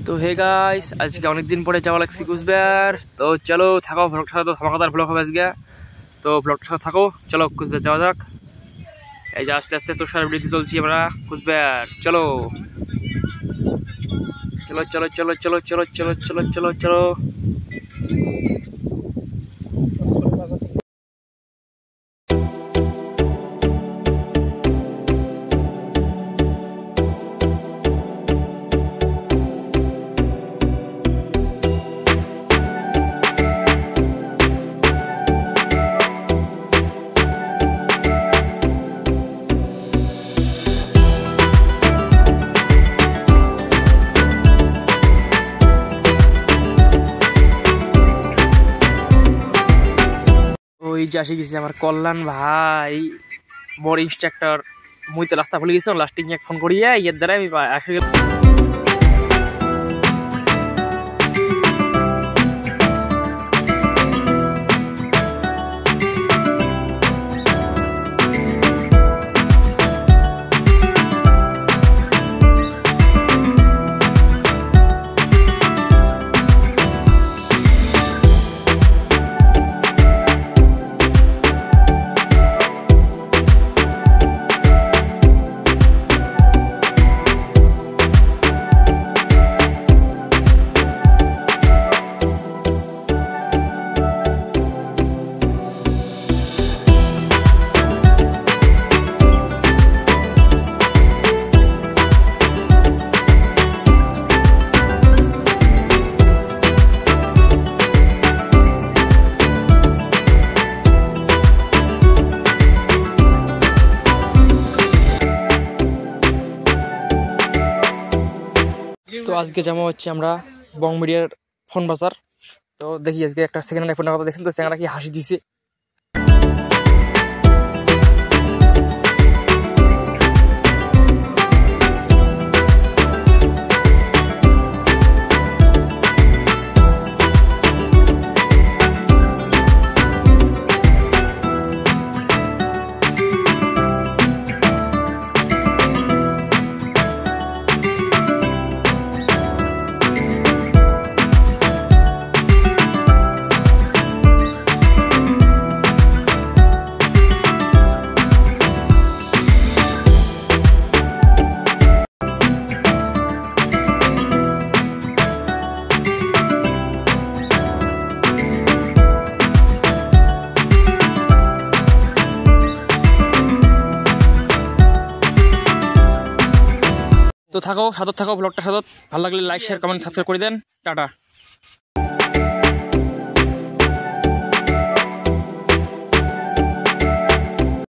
তো hey guys, আজকে অনেকদিন পরে যাওয়া লাগছে কুচবিহার। তো চলো থাকো, ভ্লগটার সাথে ধামাকাদার ভ্লগ হবে আজকে। তো ভ্লগটার সাথে থাকো, চলো কুচবিহার যাওয়া যাক। এই যে আস্তে আস্তে তুষার বৃষ্টি চলছি আমরা কুচবিহার। চলো চলো চলো চলো চলো চলো চলো চলো চলো চলো। ওই যে আসে গেছি আমার কল্যাণ ভাই, বড় ইনস্ট্রাক্টর। মুই তো রাস্তা ভুলে গেছিলাম, লাস্টিং এক ফোন করিয়া ইয়ের দ্বারা আমি আসে গেলাম। তো আজকে যাবো হচ্ছে আমরা বং মিডিয়ার ফোন বাজার। তো দেখি আজকে একটা সেকেন্ড হ্যান্ড ফোনের কথা দেখছেন তো, সেকেন্ডটা কি হাসি দিছে। তো থাকো, সাথে থাকো, ব্লগটা সাথে ভালো লাগলে লাইক শেয়ার কমেন্ট সাবস্ক্রাইব করে দেন। টাটা।